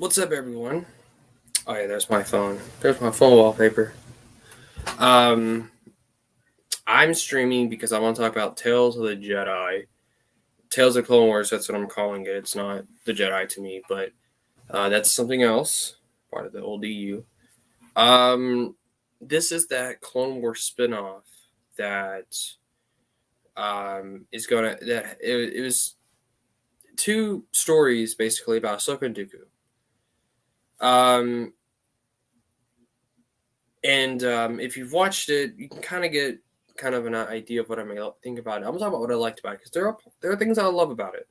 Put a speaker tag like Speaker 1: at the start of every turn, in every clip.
Speaker 1: What's up, everyone? Oh yeah, there's my phone. There's my phone wallpaper. Um, I'm streaming because I want to talk about Tales of the Jedi. Tales of Clone Wars. That's what I'm calling it. It's not the Jedi to me, but that's something else. Part of the old EU. Um, this is that Clone Wars spinoff that is gonna that it was two stories basically about Ahsoka and Dooku. Um, And if you've watched it, you can kind of get kind of an idea of what I may think about it. I'm gonna talk about what I liked about it because there are things I love about it.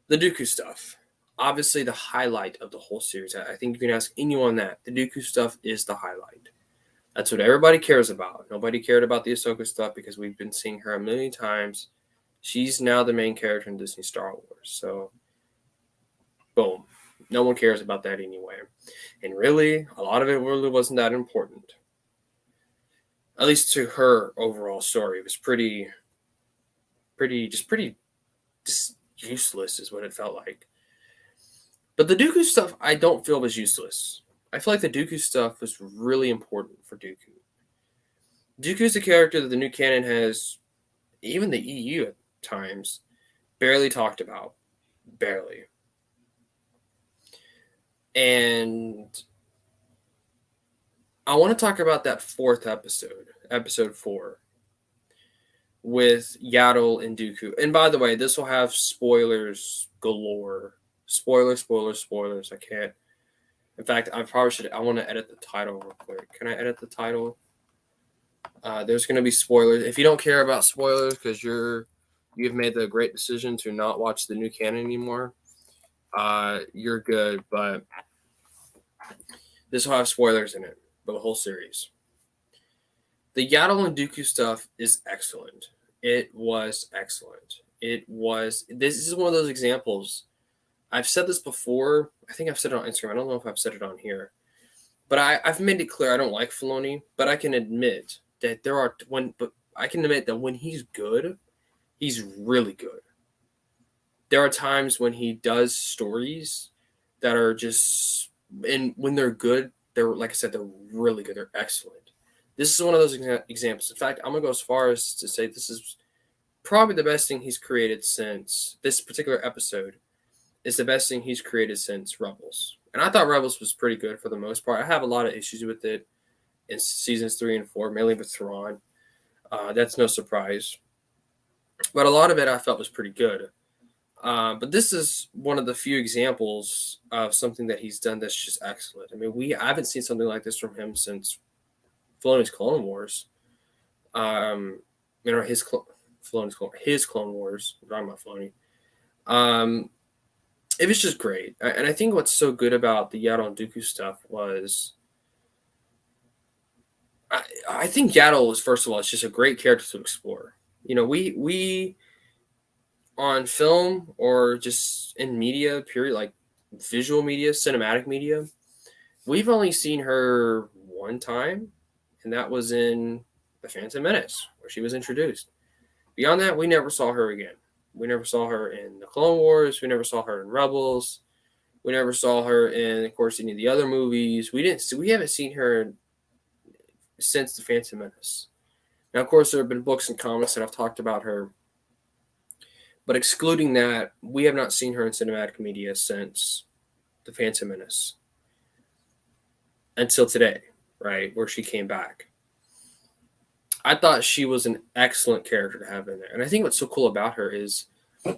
Speaker 1: The Dooku stuff, obviously the highlight of the whole series. I think you can ask anyone that the Dooku stuff is the highlight. That's what everybody cares about. Nobody cared about the Ahsoka stuff because we've been seeing her a million times. She's now the main character in Disney Star Wars. So, boom. No one cares about that anyway. And really, a lot of it really wasn't that important. At least to her overall story. It was just useless, is what it felt like. But the Dooku stuff, I don't feel was useless. I feel like the Dooku stuff was really important for Dooku. Dooku is a character that the new canon has, even the EU at times, barely talked about. Barely. And I want to talk about that fourth episode 4, with Yaddle and Dooku. And by the way, this will have spoilers galore. Spoilers. I can't. In fact, I probably should. I want to edit the title real quick. Can I edit the title? There's going to be spoilers. If you don't care about spoilers because you've made the great decision to not watch the new canon anymore, you're good. But this will have spoilers in it for the whole series. The Yaddle and Dooku stuff is excellent. It was excellent. This is one of those examples. I've said this before. I think I've said it on Instagram. I don't know if I've said it on here. But I've made it clear I don't like Filoni, but I can admit that when he's good, he's really good. There are times when he does stories that are just, and when they're good, they're, like I said, they're really good. They're excellent. This is one of those examples. In fact, I'm gonna go as far as to say this is probably the best thing he's created since this particular episode. Is the best thing he's created since Rebels. And I thought Rebels was pretty good for the most part. I have a lot of issues with it in seasons 3 and 4, mainly with Thrawn. That's no surprise. But a lot of it I felt was pretty good. But this is one of the few examples of something that he's done that's just excellent. I mean, I haven't seen something like this from him since Filoni's Clone Wars. His Clone Wars. I'm talking about Filoni. It was just great. And I think what's so good about the Yaddle and Dooku stuff was I think Yaddle is, first of all, it's just a great character to explore. We on film or just in media, period, like visual media, cinematic media, we've only seen her one time, and that was in The Phantom Menace, where she was introduced. Beyond that, we never saw her again. We never saw her in the Clone Wars. We never saw her in Rebels. We never saw her in, of course, any of the other movies. We haven't seen her since The Phantom Menace. Now, of course, there have been books and comics that have talked about her, but excluding that, we have not seen her in cinematic media since The Phantom Menace until today, right, where she came back. I thought she was an excellent character to have in there. And I think what's so cool about her is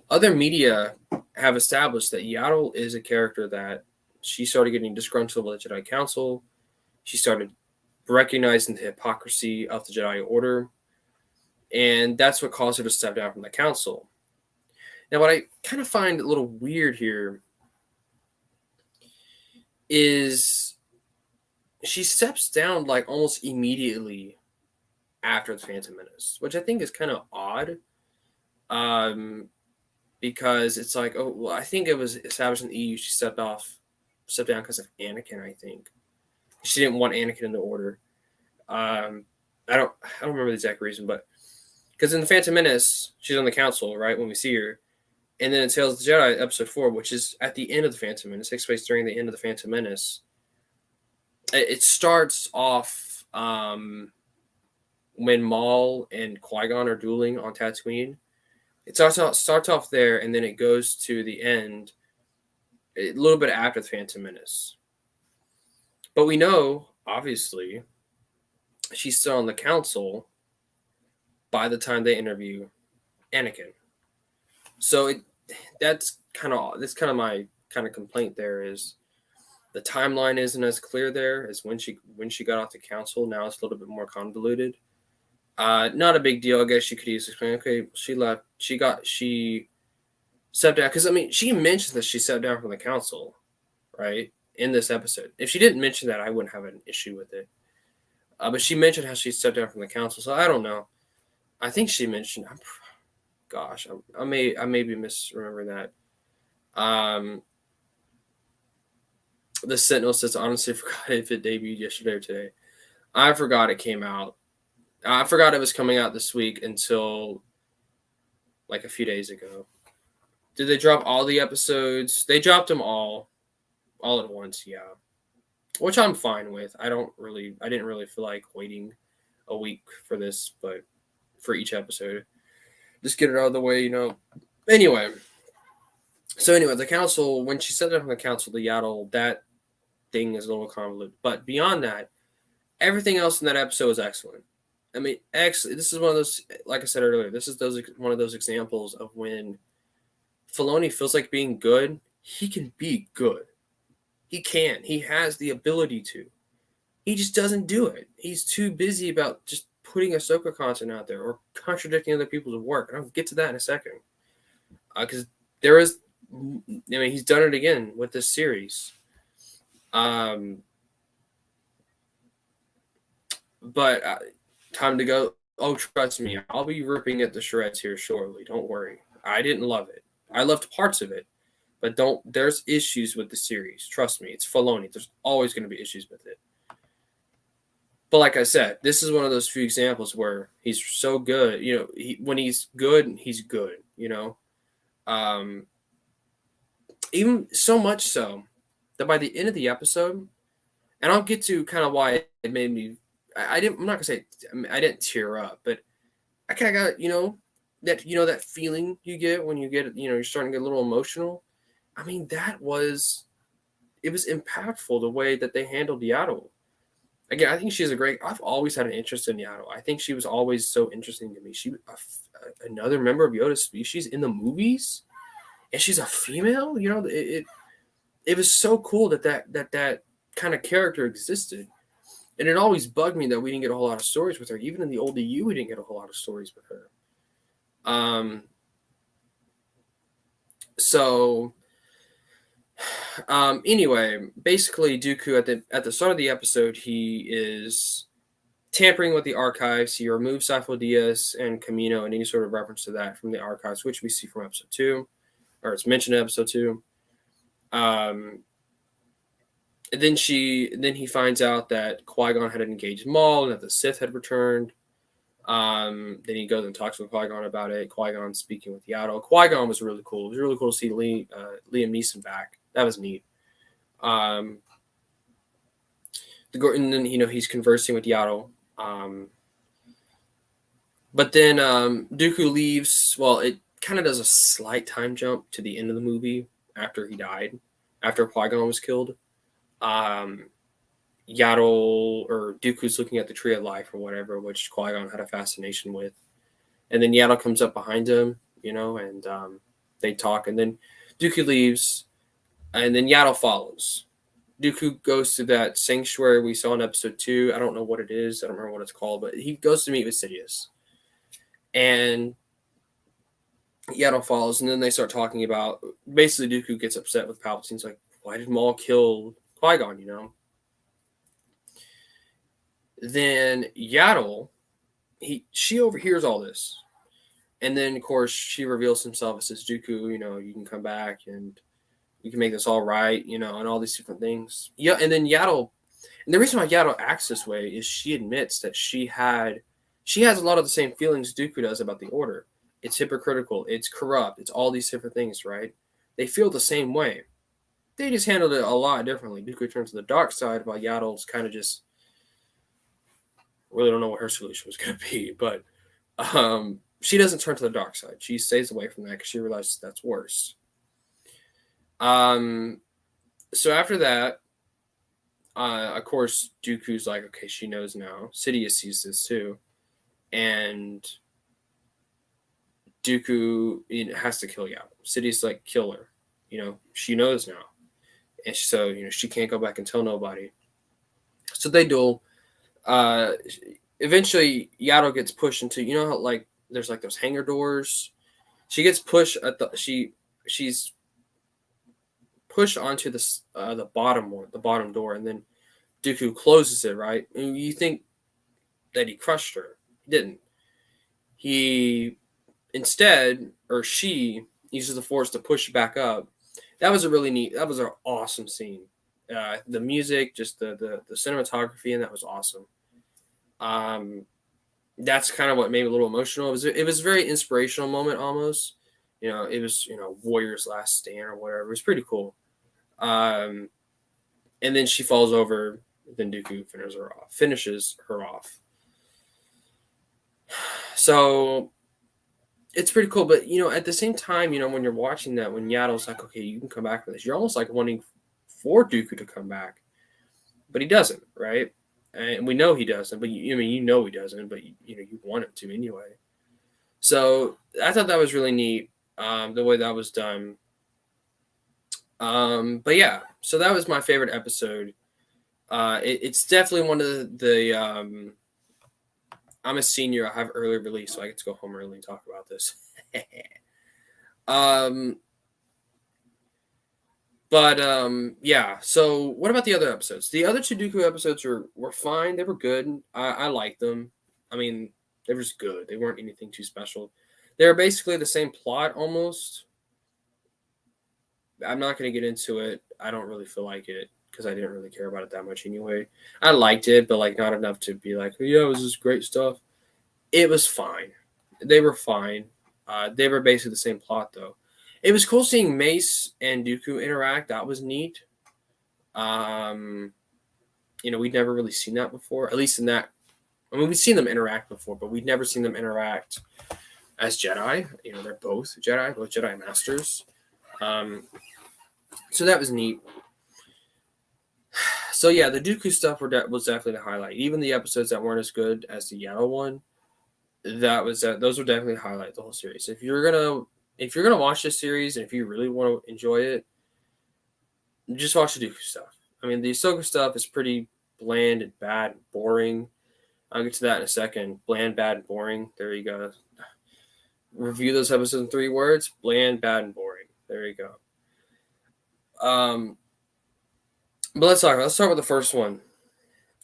Speaker 1: other media have established that Yaddle is a character that she started getting disgruntled with the Jedi Council. She started recognizing the hypocrisy of the Jedi Order. And that's what caused her to step down from the Council. Now, what I kind of find a little weird here is she steps down like almost immediately after the Phantom Menace, which I think is kind of odd. Because it's like, oh, well, I think it was established in the EU. She stepped down because of Anakin. I think she didn't want Anakin in the Order. I don't remember the exact reason, but because in the Phantom Menace, she's on the Council, right, when we see her, And then in Tales of the Jedi, Episode 4, which is at the end of the Phantom Menace, takes place during the end of the Phantom Menace. It starts off when Maul and Qui-Gon are dueling on Tatooine. It starts off there, and then it goes to the end a little bit after the Phantom Menace. But we know, obviously, she's still on the council by the time they interview Anakin. So that's kind of my kind of complaint there is the timeline isn't as clear there as when she got off the council. Now it's a little bit more convoluted. Not a big deal. I guess you could easily explain. Okay, she left. She stepped down because I mean she mentioned that she stepped down from the council, right, in this episode. If she didn't mention that, I wouldn't have an issue with it. But she mentioned how she stepped down from the council, so I don't know. I think she mentioned. Gosh, I may be misremembering that. The Sentinel says, honestly, forgot if it debuted yesterday or today. I forgot it came out. I forgot it was coming out this week until like a few days ago. Did they drop all the episodes? They dropped them all at once, yeah. Which I'm fine with. I didn't really feel like waiting a week for this, but for each episode. Just get it out of the way, Anyway. So the council, when she said that from the council, the Yaddle, that thing is a little convoluted. But beyond that, everything else in that episode is excellent. I mean, excellent. This is one of those, like I said earlier, this is one of those examples of when Filoni feels like being good, he can be good. He can. He has the ability to. He just doesn't do it. He's too busy about just putting Ahsoka content out there or contradicting other people's work. And I'll get to that in a second. Because he's done it again with this series. But time to go. Oh, trust me, I'll be ripping at the shreds here shortly. Don't worry. I didn't love it. I loved parts of it. But there's issues with the series. Trust me, it's Filoni. There's always going to be issues with it. But like I said, this is one of those few examples where he's so good. When he's good, he's good. Even so much so that by the end of the episode, and I'll get to kind of why it made me. I'm not gonna say I didn't tear up, but I kind of got that feeling you get when you get you're starting to get a little emotional. I mean, it was impactful the way that they handled Yaddle. Again, I think I've always had an interest in Yaddle. I think she was always so interesting to me. She another member of Yoda's species in the movies, and she's a female. It was so cool that kind of character existed. And it always bugged me that we didn't get a whole lot of stories with her. Even in the old EU, we didn't get a whole lot of stories with her. Anyway, basically Dooku at the start of the episode, he is tampering with the archives. He removes Sifo Dyas and Kamino and any sort of reference to that from the archives, which we see from episode 2, or it's mentioned in episode 2. Then he finds out that Qui-Gon had engaged Maul and that the Sith had returned. Then he goes and talks with Qui-Gon about it. Qui-Gon speaking with Yaddle. Qui-Gon was really cool. It was really cool to see Liam Neeson back. That was neat. And then he's conversing with Yaddle. But then Dooku leaves. Well, it kind of does a slight time jump to the end of the movie after he died, after Qui-Gon was killed. Yaddle or Dooku's looking at the Tree of Life or whatever, which Qui-Gon had a fascination with. And then Yaddle comes up behind him, and they talk. And then Dooku leaves, and then Yaddle follows. Dooku goes to that sanctuary we saw in episode 2. I don't know what it is. I don't remember what it's called, but he goes to meet with Sidious. And Yaddle follows, and then they start talking about, basically Dooku gets upset with Palpatine. He's like, why did Maul kill Qui-Gon, Then Yaddle, she overhears all this. And then, of course, she reveals himself and says, Dooku, you can come back and we can make this all right, and all these different things. Yeah, and then Yaddle, and the reason why Yaddle acts this way is she admits that she has a lot of the same feelings Dooku does about the Order. it's hypocritical, it's corrupt, it's all these different things, right? They feel the same way. They just handled it a lot differently. Dooku turns to the dark side, while Yaddle's kind of just really don't know what her solution was going to be, but she doesn't turn to the dark side. She stays away from that because she realizes that's worse. So after that, of course, Dooku's like, okay, she knows now. Sidious sees this too, and Dooku has to kill Yaddle. Sidious like, kill her. She knows now, and so she can't go back and tell nobody. So they duel. Eventually, Yaddle gets pushed into how like there's like those hangar doors. She gets pushed at she's pushed onto the bottom door, and then Dooku closes it, right? And you think that he crushed her. He didn't. He instead, or she, uses the Force to push it back up. That was an awesome scene. The music, just the cinematography, and that was awesome. That's kind of what made me a little emotional. It was a very inspirational moment almost. It was Warrior's Last Stand or whatever. It was pretty cool. And then she falls over. Then Dooku finishes her off. So it's pretty cool. But at the same time, when you're watching that, when Yaddle's like, okay, you can come back from this, you're almost like wanting for Dooku to come back, but he doesn't, right? And we know he doesn't. But he doesn't. But you want him to anyway. So I thought that was really neat. The way that was done. But yeah, so that was my favorite episode. It's definitely one of the I'm a senior. I have early release, so I get to go home early and talk about this. Yeah. So what about the other episodes? The other two Dooku episodes were fine. They were good. I liked them. I mean, they were just good. They weren't anything too special. They were basically the same plot almost. I'm not going to get into it. I don't really feel like it because I didn't really care about it that much anyway. I liked it, but like not enough to be like, oh, yeah, it was just great stuff. It was fine. They were fine. They were basically the same plot though. It was cool seeing Mace and Dooku interact. That was neat. We'd never really seen that before. At least in that. I mean, we've seen them interact before, but we'd never seen them interact as Jedi. They're both Jedi Masters. So that was neat. So yeah, the Dooku stuff was definitely the highlight. Even the episodes that weren't as good as the Yaddle one, those were definitely highlight the whole series. If you're gonna watch this series and if you really want to enjoy it, just watch the Dooku stuff. I mean, the Ahsoka stuff is pretty bland and bad and boring. I'll get to that in a second. Bland, bad, and boring. There you go. Review those episodes in 3 words: bland, bad, and boring. There you go. But let's start with the first one.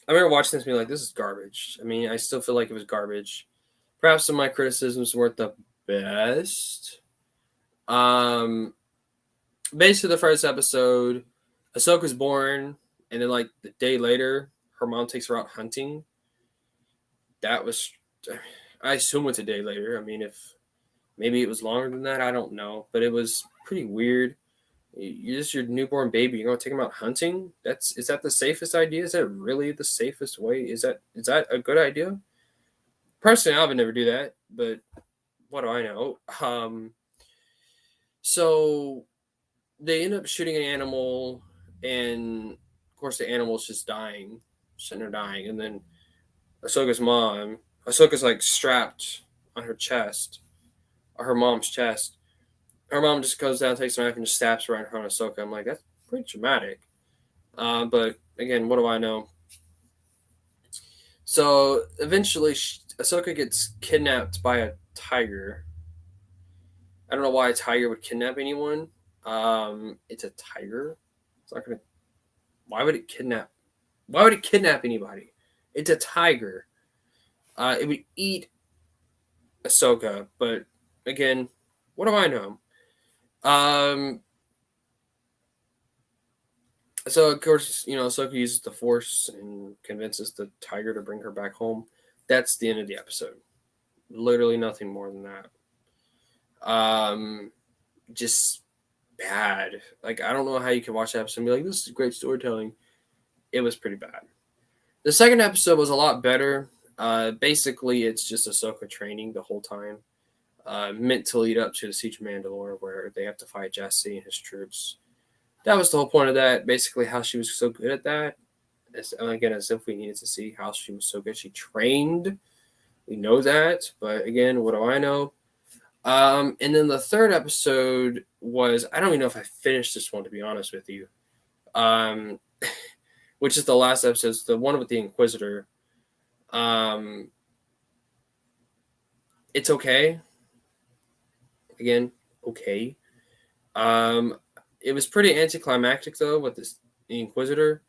Speaker 1: I remember watching this and being like, this is garbage. I mean, I still feel like it was garbage. Perhaps some of my criticisms weren't the best. Basically, the first episode, Ahsoka's born, and then like the day later, her mom takes her out hunting. That was, I assume it's a day later. I mean, if maybe it was longer than that, I don't know. But it was pretty weird. You're just your newborn baby. You're gonna take him out hunting. Is that the safest idea? Is that really the safest way? Is that a good idea? Personally, I would never do that. But what do I know? So they end up shooting an animal, and of course the animal's just dying, sitting there dying, and then Ahsoka's like strapped on her chest, or her mom's chest. Her mom just goes down, takes a knife, and just stabs right in front of Ahsoka. I'm like, that's pretty traumatic. But again, what do I know? So eventually, Ahsoka gets kidnapped by a tiger. I don't know why a tiger would kidnap anyone. It's a tiger. It's not gonna. Why would it kidnap? Why would it kidnap anybody? It's a tiger. It would eat Ahsoka, but again, what do I know? So of course, Ahsoka uses the Force and convinces the tiger to bring her back home. That's the end of the episode. Literally nothing more than that. Just bad. Like, I don't know how you can watch that episode and be like, this is great storytelling. It was pretty bad. The second episode was a lot better. Basically, it's just Ahsoka training the whole time, meant to lead up to the Siege of Mandalore, where they have to fight Jesse and his troops. That was the whole point of that. Basically, how she was so good at that. Again, as if we needed to see how she was so good. She trained. We know that, but again, what do I know? And then the third episode was, I don't even know if I finished this one, to be honest with you. Which is the last episode, it's the one with the Inquisitor. It's okay. Again, okay. It was pretty anticlimactic though with the Inquisitor.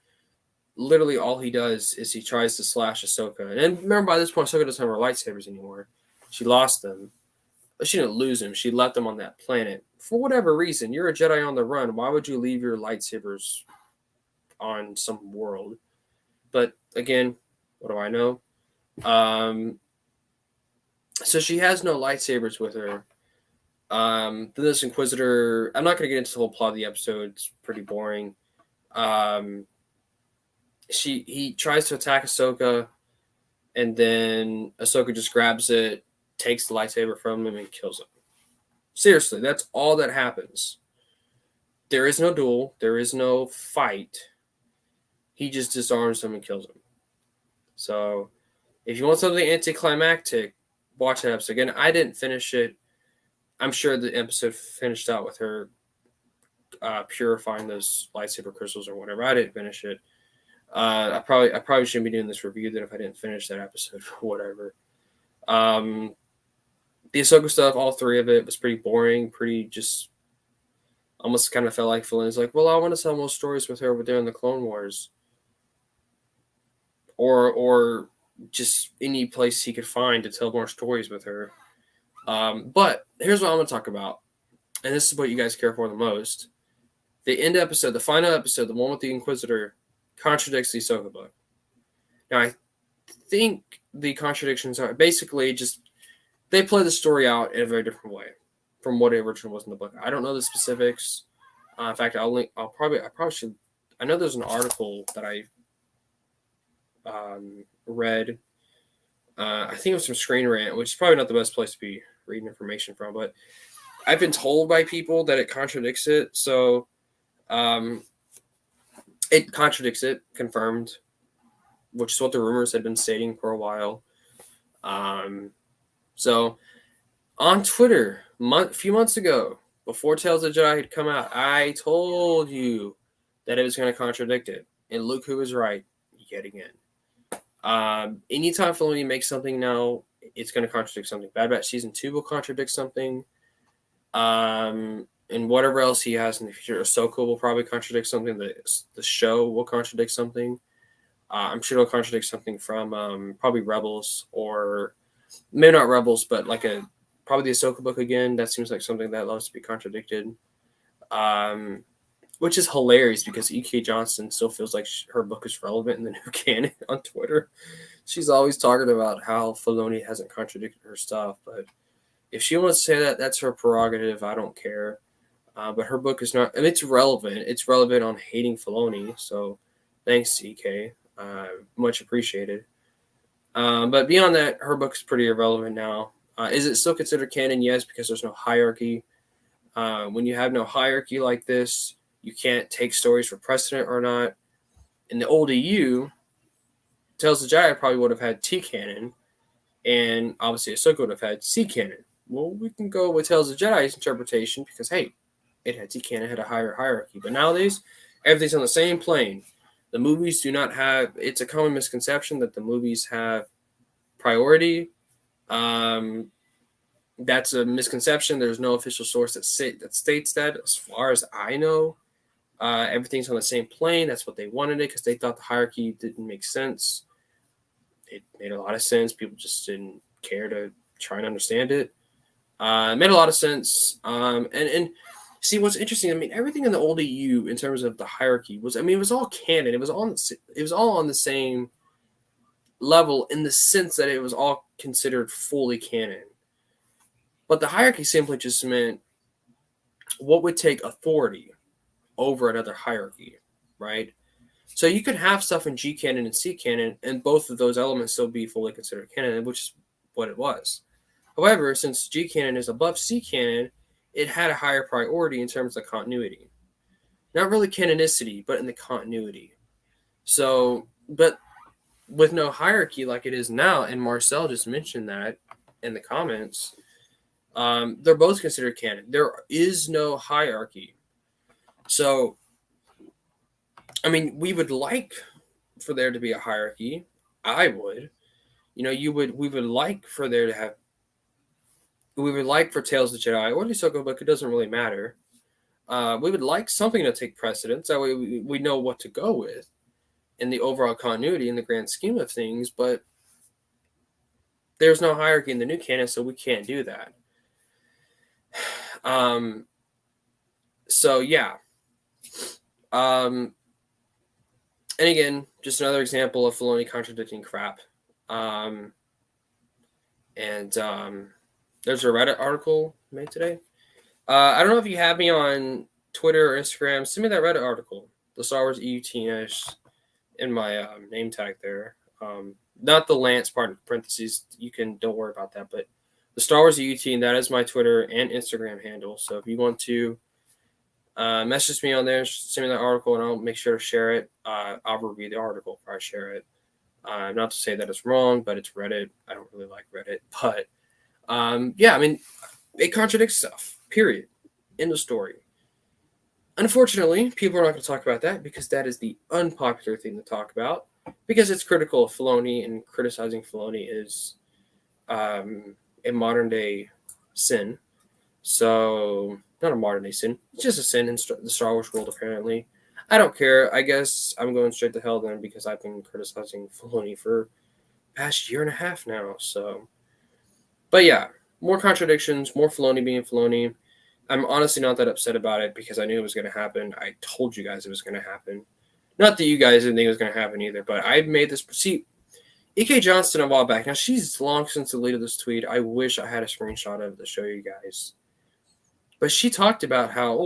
Speaker 1: Literally, all he does is he tries to slash Ahsoka. And remember, by this point, Ahsoka doesn't have her lightsabers anymore. She lost them. But she didn't lose them. She left them on that planet for whatever reason. You're a Jedi on the run. Why would you leave your lightsabers on some world? But again, what do I know? So she has no lightsabers with her. Then this Inquisitor, I'm not going to get into the whole plot of the episode. It's pretty boring. He tries to attack Ahsoka, and then Ahsoka just grabs it, takes the lightsaber from him, and kills him. Seriously, that's all that happens. There is no duel. There is no fight. He just disarms him and kills him. So, if you want something anticlimactic, watch that episode. Again, I didn't finish it. I'm sure the episode finished out with her purifying those lightsaber crystals or whatever. I didn't finish it. I probably shouldn't be doing this review then if I didn't finish that episode or whatever. The Ahsoka stuff, all three of it, was pretty boring. Pretty just almost kind of felt like Filoni's like, well, I want to tell more stories with her over there in the Clone Wars, or just any place he could find to tell more stories with her. But here's what I'm going to talk about, and this is what you guys care for the most. The end episode, the final episode, the one with the Inquisitor, contradicts the Ahsoka book. Now, I think the contradictions are basically just they play the story out in a very different way from what it originally was in the book. I don't know the specifics. In fact, I probably should. I know there's an article that I read. I think it was from Screen Rant, which is probably not the best place to be reading information from, but I've been told by people that it contradicts it. So it contradicts it, confirmed, which is what the rumors had been stating for a while. So on Twitter, a few months ago, before Tales of the Jedi had come out, I told you that it was going to contradict it. And look who was right yet again. Anytime Filoni makes something now, it's going to contradict something. Bad Batch Season 2 will contradict something. And whatever else he has in the future. Ahsoka will probably contradict something. The show will contradict something. I'm sure it'll contradict something from probably Rebels, or maybe not Rebels, but like probably the Ahsoka book again. That seems like something that loves to be contradicted. Which is hilarious because E.K. Johnston still feels like her book is relevant in the new canon on Twitter. She's always talking about how Filoni hasn't contradicted her stuff, but if she wants to say that, that's her prerogative. I don't care. But her book is not, and it's relevant. It's relevant on hating Filoni, so thanks, E.K. Much appreciated. But beyond that, her book is pretty irrelevant now. Is it still considered canon? Yes, because there's no hierarchy. When you have no hierarchy like this, you can't take stories for precedent or not. In the old EU, Tales of the Jedi probably would have had T canon, and obviously Ahsoka would have had C canon. Well, we can go with Tales of the Jedi's interpretation because, hey, it had T canon, had a higher hierarchy. But nowadays, everything's on the same plane. The movies do not have, it's a common misconception that the movies have priority. That's a misconception. There's no official source that states that. As far as I know, everything's on the same plane. That's what they wanted it because they thought the hierarchy didn't make sense. It made a lot of sense. People just didn't care to try and understand it. It made a lot of sense. And see what's interesting. I mean, everything in the old EU in terms of the hierarchy was. I mean, it was all canon. It was all on the same level in the sense that it was all considered fully canon. But the hierarchy simply just meant what would take authority over another hierarchy, right? So you could have stuff in G canon and C canon, and both of those elements still be fully considered canon, which is what it was. However, since G canon is above C canon, it had a higher priority in terms of continuity. Not really canonicity, but in the continuity. So, but with no hierarchy like it is now, and Marcel just mentioned that in the comments, they're both considered canon. There is no hierarchy. So, I mean, we would like for there to be a hierarchy. I would. We would like for there to have. We would like for Tales of the Jedi or the Ahsoka book. It doesn't really matter. We would like something to take precedence. That way, we know what to go with in the overall continuity in the grand scheme of things. But there's no hierarchy in the new canon, so we can't do that. So yeah. And again, just another example of Filoni contradicting crap. There's a Reddit article made today. I don't know if you have me on Twitter or Instagram. Send me that Reddit article, the Star Wars EUT in my name tag there. Not the Lance part in parentheses. Don't worry about that. But the Star Wars EUT, and that is my Twitter and Instagram handle. So if you want to message me on there, send me that article, and I'll make sure to share it. I'll review the article before I share it. Not to say that it's wrong, but it's Reddit. I don't really like Reddit. But yeah, I mean, it contradicts stuff, period. End of story. Unfortunately, people are not going to talk about that because that is the unpopular thing to talk about, because it's critical of Filoni, and criticizing Filoni is a modern day sin. So, not a modern day sin, it's just a sin in the Star Wars world, apparently. I don't care. I guess I'm going straight to hell then, because I've been criticizing Filoni for the past year and a half now. So, but yeah, more contradictions, more Filoni being Filoni. I'm honestly not that upset about it because I knew it was going to happen. I told you guys it was going to happen. Not that you guys didn't think it was going to happen either, but I made this. See, E.K. Johnston a while back. Now, she's long since deleted this tweet. I wish I had a screenshot of it to show you guys. But she talked about how,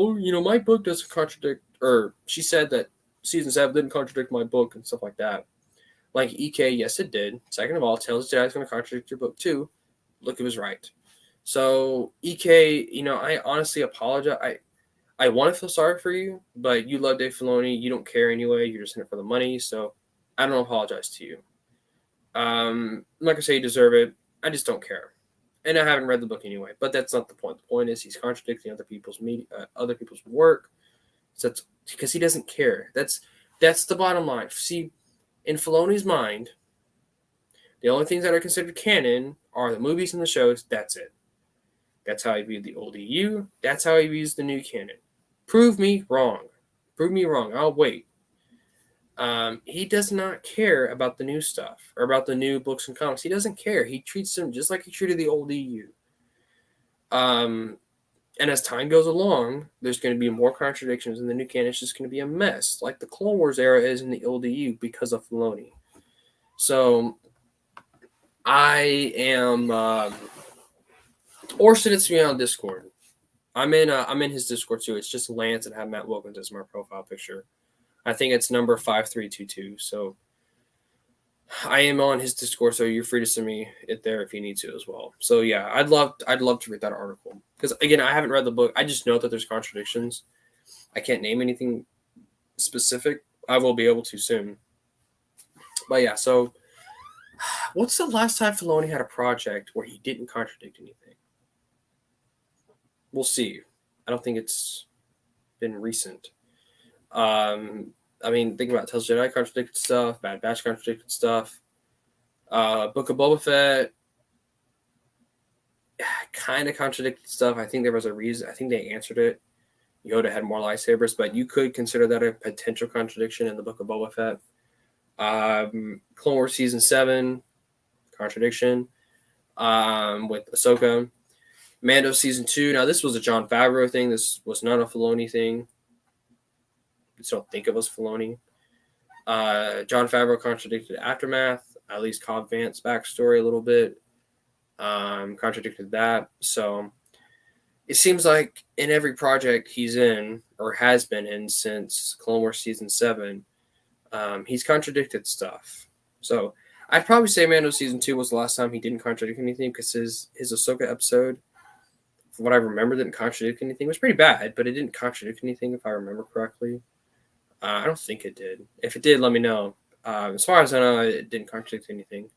Speaker 1: my book doesn't contradict, or she said that Season 7 didn't contradict my book and stuff like that. Like, EK, yes, it did. Second of all, Tales of the Jedi is going to contradict your book too. Look, it was right. So, EK, I honestly apologize. I want to feel sorry for you, but you love Dave Filoni. You don't care anyway. You're just in it for the money. So, I don't apologize to you. I'm not going to say you deserve it. I just don't care. And I haven't read the book anyway. But that's not the point. The point is he's contradicting other people's other people's work. So that's because he doesn't care. That's the bottom line. See, in Filoni's mind, the only things that are considered canon are the movies and the shows. That's it. That's how he viewed the old EU. That's how he views the new canon. Prove me wrong. Prove me wrong. I'll wait. He does not care about the new stuff or about the new books and comics. He doesn't care. He treats them just like he treated the old EU. And as time goes along, there's going to be more contradictions, and the new canon is just going to be a mess, like the Clone Wars era is in the old EU because of Filoni. So I am, or send it to me on Discord. I'm in his Discord too. It's just Lance and have Matt Wilkins as my profile picture. I think it's number 5322. So I am on his Discord, so you're free to send me it there if you need to as well. So yeah, I'd love to read that article, because again, I haven't read the book. I just know that there's contradictions. I can't name anything specific. I will be able to soon. But yeah, so what's the last time Filoni had a project where he didn't contradict anything? We'll see. I don't think it's been recent. I mean, think about it. Tales of Jedi contradicted stuff. Bad Batch contradicted stuff. Book of Boba Fett kind of contradicted stuff. I think there was a reason. I think they answered it. Yoda had more lightsabers, but you could consider that a potential contradiction in the Book of Boba Fett. Clone Wars Season 7, contradiction with Ahsoka. Mando Season 2. Now, this was a Jon Favreau thing. This was not a Filoni thing. Just don't think of us Filoni. Jon Favreau contradicted Aftermath, at least Cobb Vance's backstory a little bit. contradicted that. So it seems like in every project he's in or has been in since Clone Wars season 7, he's contradicted stuff. So I'd probably say Mando season 2 was the last time he didn't contradict anything, because his Ahsoka episode, from what I remember, didn't contradict anything. It was pretty bad, but it didn't contradict anything if I remember correctly. I don't think it did. If it did, let me know. As far as I know, it didn't contradict anything.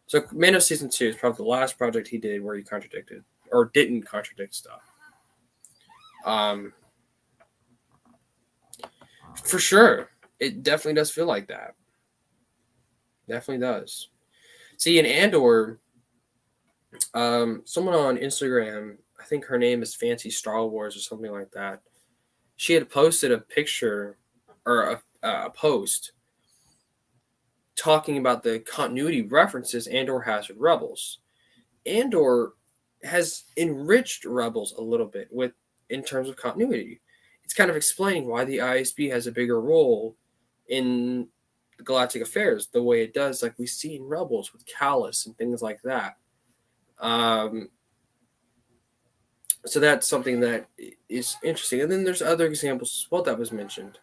Speaker 1: So Mando season 2 is probably the last project he did where he contradicted or didn't contradict stuff. For sure, it definitely does feel like that. Definitely does. See, in Andor, someone on Instagram, I think her name is Fancy Star Wars or something like that. She had posted a picture or a post talking about the continuity references Andor has with Rebels. Andor has enriched Rebels a little bit with in terms of continuity. It's kind of explaining why the ISB has a bigger role in galactic affairs the way it does, like we see in Rebels with Kallus and things like that. So that's something that is interesting. And then there's other examples as well that was mentioned.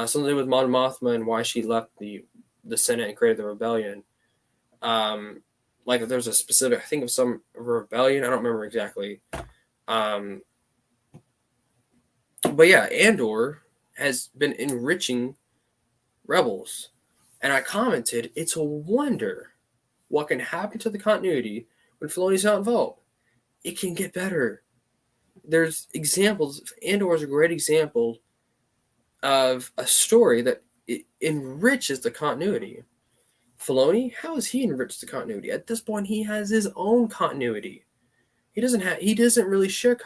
Speaker 1: Something with Mon Mothma and why she left the Senate and created the rebellion. Like there's a specific, I think of some rebellion, I don't remember exactly. But yeah, Andor has been enriching Rebels. And I commented, it's a wonder what can happen to the continuity when Filoni's not involved. It can get better. There's examples. Andor is a great example of a story that it enriches the continuity. Filoni, how has he enriched the continuity? At this point, he has his own continuity. He doesn't really share.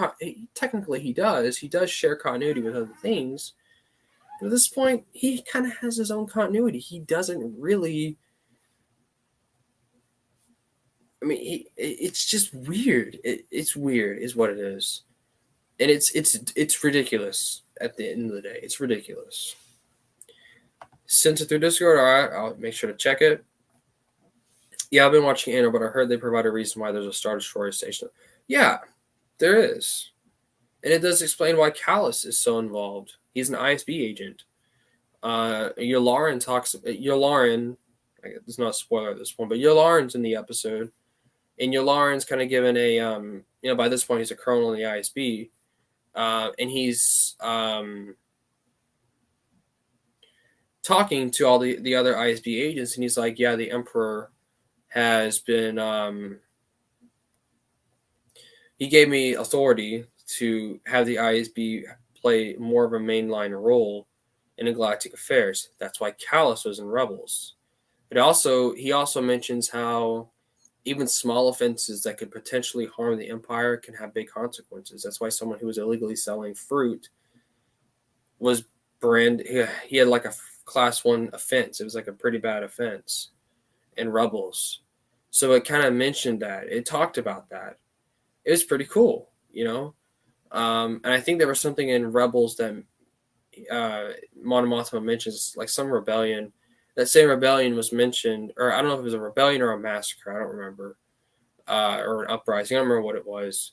Speaker 1: Technically, he does. He does share continuity with other things. But at this point, he kind of has his own continuity. He doesn't really. I mean, it's just weird. It's weird, is what it is, and it's ridiculous. At the end of the day, it's ridiculous. Sent it through Discord. All right, I'll make sure to check it. Yeah, I've been watching Andor, but I heard they provide a reason why there's a Star Destroyer station. Yeah, there is, and it does explain why Kallus is so involved. He's an ISB agent. Yularen talks. Yularen, it's not a spoiler at this point, but Yularen's in the episode, and Yularen's kind of given a by this point he's a colonel in the ISB, and he's talking to all the other ISB agents, and he's like, yeah, the Emperor has been he gave me authority to have the ISB play more of a mainline role in galactic affairs. That's why Kallus was in Rebels. But he also mentions how even small offenses that could potentially harm the Empire can have big consequences. That's why someone who was illegally selling fruit was he had like a class 1 offense. It was like a pretty bad offense in Rebels. So it kind of mentioned that. It talked about that. It was pretty cool, And I think there was something in Rebels that Mon Mothma mentions, like some rebellion. That same rebellion was mentioned, or I don't know if it was a rebellion or a massacre. I don't remember, or an uprising. I don't remember what it was.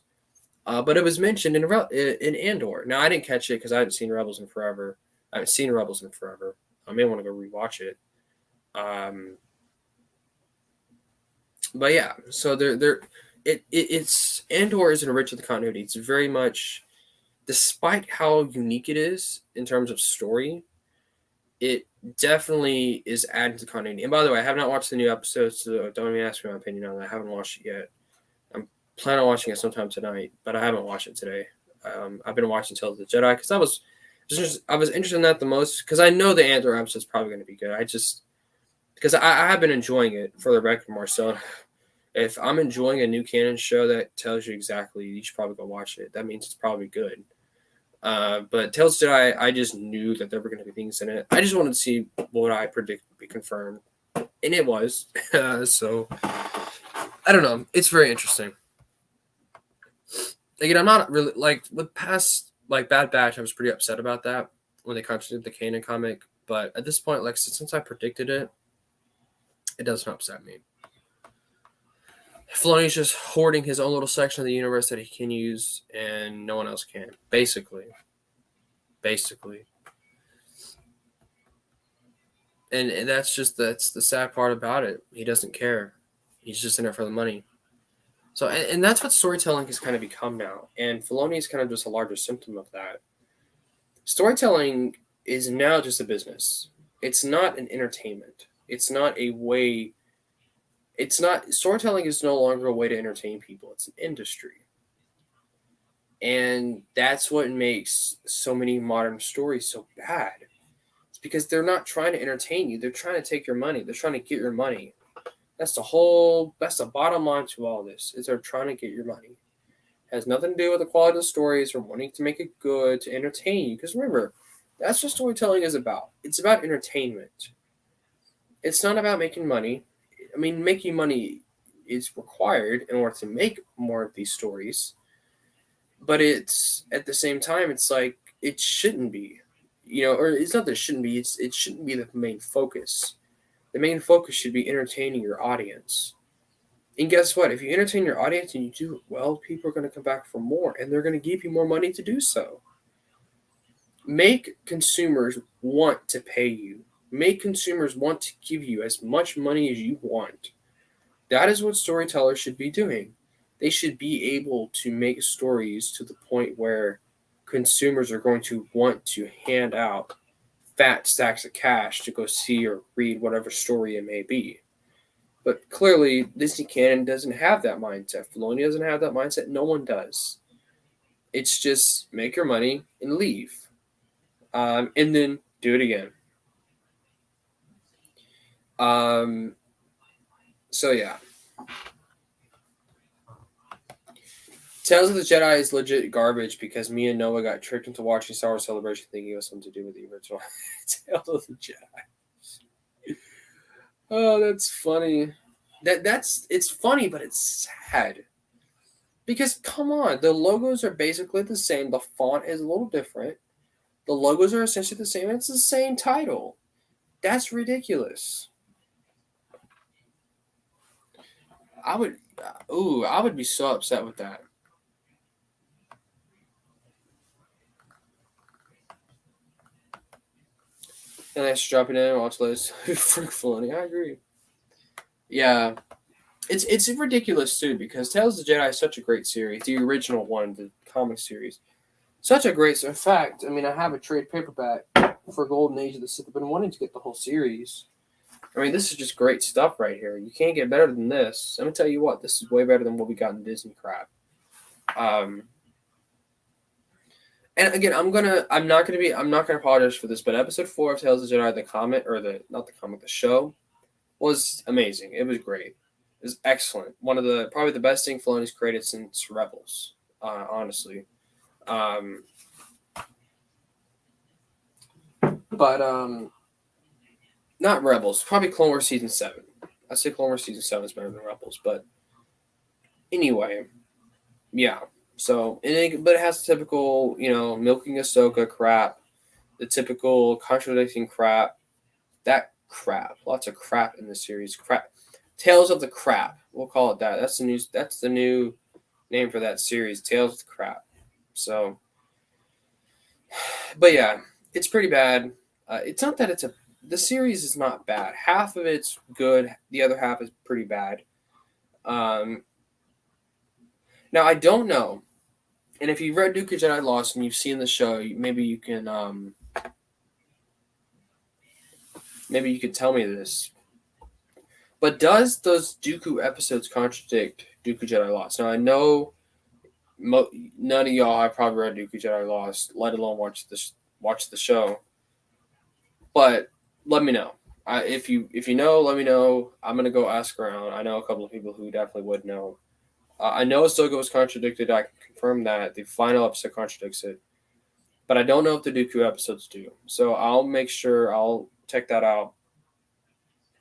Speaker 1: But it was mentioned in Andor. Now I didn't catch it because I hadn't seen Rebels in forever. I haven't seen Rebels in forever. I may want to go rewatch it. But yeah, so it's Andor is enriched with the continuity. It's very much, despite how unique it is in terms of story, it definitely is adding to continuity. And by the way, I have not watched the new episodes, so don't even ask me my opinion on that. I haven't watched it yet. I'm planning on watching it sometime tonight, but I haven't watched it today. I've been watching Tales of the Jedi because I was interested in that the most, because I know the Andor episode is probably going to be good. Because I have been enjoying it, for the record, Marcel. If I'm enjoying a new canon show, that tells you exactly you should probably go watch it. That means it's probably good. But Tales of Jedi, I just knew that there were going to be things in it. I just wanted to see what I predict would be confirmed, and it was. So I don't know. It's very interesting. Again, I'm not really like with past like Bad Batch. I was pretty upset about that when they contradicted the canon comic. But at this point, like since I predicted it, it doesn't upset me. Filoni's just hoarding his own little section of the universe that he can use, and no one else can. Basically. And that's the sad part about it. He doesn't care. He's just in it for the money. So, and that's what storytelling has kind of become now. And Filoni is kind of just a larger symptom of that. Storytelling is now just a business. It's not an entertainment. It's not a way. It's not storytelling is no longer a way to entertain people. It's an industry. And that's what makes so many modern stories so bad. It's because they're not trying to entertain you. They're trying to take your money. They're trying to get your money. That's the bottom line to all this, is they're trying to get your money. It has nothing to do with the quality of the stories or wanting to make it good to entertain you. Because remember, that's what storytelling is about. It's about entertainment. It's not about making money. I mean, making money is required in order to make more of these stories. But it's at the same time, it's like it shouldn't be. Or it's not that it shouldn't be, it shouldn't be the main focus. The main focus should be entertaining your audience. And guess what? If you entertain your audience and you do it well, people are going to come back for more, and they're going to give you more money to do so. Make consumers want to pay you. Make consumers want to give you as much money as you want. That is what storytellers should be doing. They should be able to make stories to the point where consumers are going to want to hand out fat stacks of cash to go see or read whatever story it may be. But clearly, Disney Canon doesn't have that mindset. Filoni doesn't have that mindset. No one does. It's just make your money and leave. And then do it again. So, yeah. Tales of the Jedi is legit garbage because me and Noah got tricked into watching Star Wars Celebration thinking it was something to do with the original Tales of the Jedi. Oh, that's funny. It's funny, but it's sad. Because come on, the logos are basically the same. The font is a little different. The logos are essentially the same. It's the same title. That's ridiculous. I would be so upset with that. And I just drop it in, watch this. Frick Filoni, I agree. Yeah, it's ridiculous too because Tales of the Jedi is such a great series. The original one, the comic series, such a great. In fact, I mean, I have a trade paperback for Golden Age of the Sith. I've been wanting to get the whole series. I mean, this is just great stuff right here. You can't get better than this. I'm gonna tell you what, this is way better than what we got in Disney crap. And again, I'm not gonna apologize for this, but episode 4 of Tales of the Jedi, the show, was amazing. It was great. It was excellent. One of probably the best thing Filoni's created since Rebels, honestly. But not Rebels. Probably Clone Wars season 7. I say Clone Wars season 7 is better than Rebels, but anyway, yeah. So, but it has the typical, milking Ahsoka crap, the typical contradicting crap. That crap, lots of crap in the series. Crap, Tales of the Crap. We'll call it that. That's the new name for that series, Tales of the Crap. So, but yeah, it's pretty bad. It's not that the series is not bad. Half of it's good. The other half is pretty bad. Now I don't know, and if you've read Duke of Jedi Lost and you've seen the show, maybe you can tell me this. But does those Dooku episodes contradict Duke of Jedi Lost? Now I know none of y'all have probably read Duke of Jedi Lost, let alone watch the show. But let me know. If you know, let me know. I'm gonna go ask around. I know a couple of people who definitely would know. I know Ahsoka was contradicted. I can confirm that the final episode contradicts it, but I don't know if the Dooku episodes do. So I'll make sure I'll check that out.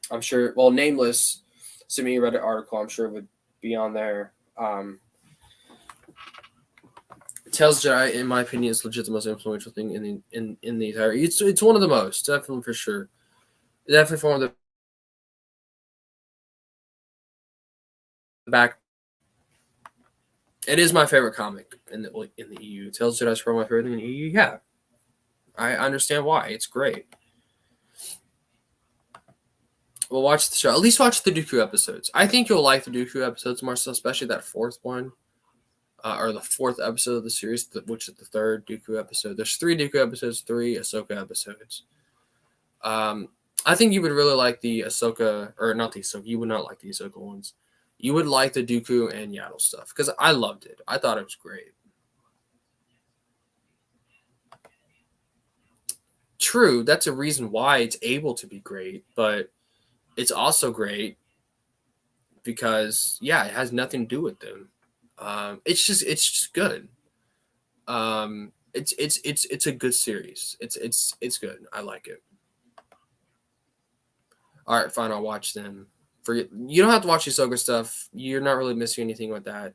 Speaker 1: I'm sure. Well, Nameless sent me a Reddit article. I'm sure it would be on there. Tales Jedi, in my opinion, is legit the most influential thing in the entire. It's one of the most, definitely for sure. Definitely one of back. It is my favorite comic in the EU. Tales of the Jedi is probably my favorite in the EU. Yeah, I understand why. It's great. We'll watch the show. At least watch the Dooku episodes. I think you'll like the Dooku episodes more, so especially that fourth one, or the fourth episode of the series, which is the third Dooku episode. There's 3 Dooku episodes, 3 Ahsoka episodes. I think you would really like the Ahsoka, or not the Ahsoka. You would not like the Ahsoka ones. You would like the Dooku and Yaddle stuff because I loved it. I thought it was great. True, that's a reason why it's able to be great, but it's also great because it has nothing to do with them. It's just good. It's a good series. It's good. I like it. All right, fine. I'll watch them. You don't have to watch the Ahsoka stuff. You're not really missing anything with that.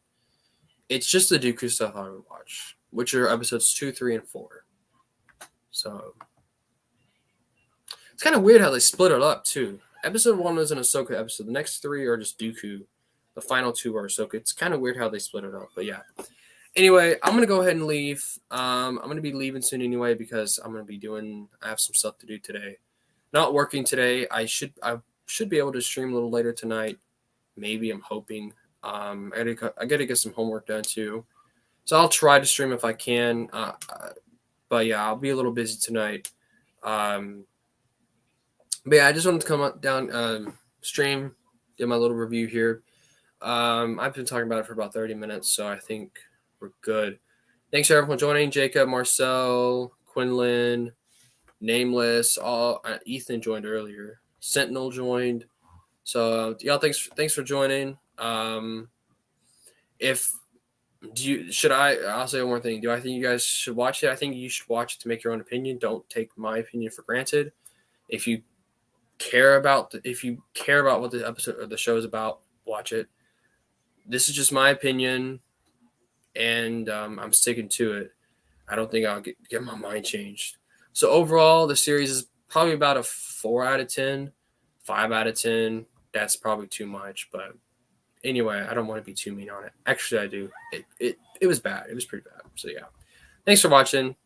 Speaker 1: It's just the Dooku stuff I would watch, which are episodes 2, 3, and 4. So it's kind of weird how they split it up too. Episode 1 was an Ahsoka episode. The next 3 are just Dooku. The final 2 are Ahsoka. It's kind of weird how they split it up, but yeah. Anyway, I'm gonna go ahead and leave. I'm gonna be leaving soon anyway because I have some stuff to do today. Not working today. I should be able to stream a little later tonight. Maybe, I'm hoping. I gotta get some homework done too, so I'll try to stream if I can. But yeah, I'll be a little busy tonight. But yeah, I just wanted to come down, stream, get my little review here. I've been talking about it for about 30 minutes, so I think we're good. Thanks for everyone joining. Jacob, Marcel, Quinlan, Nameless, Ethan joined earlier. Sentinel joined. So y'all, thanks for joining. I'll say one more thing. Do I think you guys should watch it? I think you should watch it to make your own opinion. Don't take my opinion for granted. If you care about what the episode or the show is about, watch it. This is just my opinion, and I'm sticking to it. I don't think I'll get my mind changed. So overall, the series is probably about a 4 out of 10, 5 out of 10. That's probably too much, but anyway, I don't want to be too mean on it. Actually, I do. It was bad. It was pretty bad. So yeah. Thanks for watching.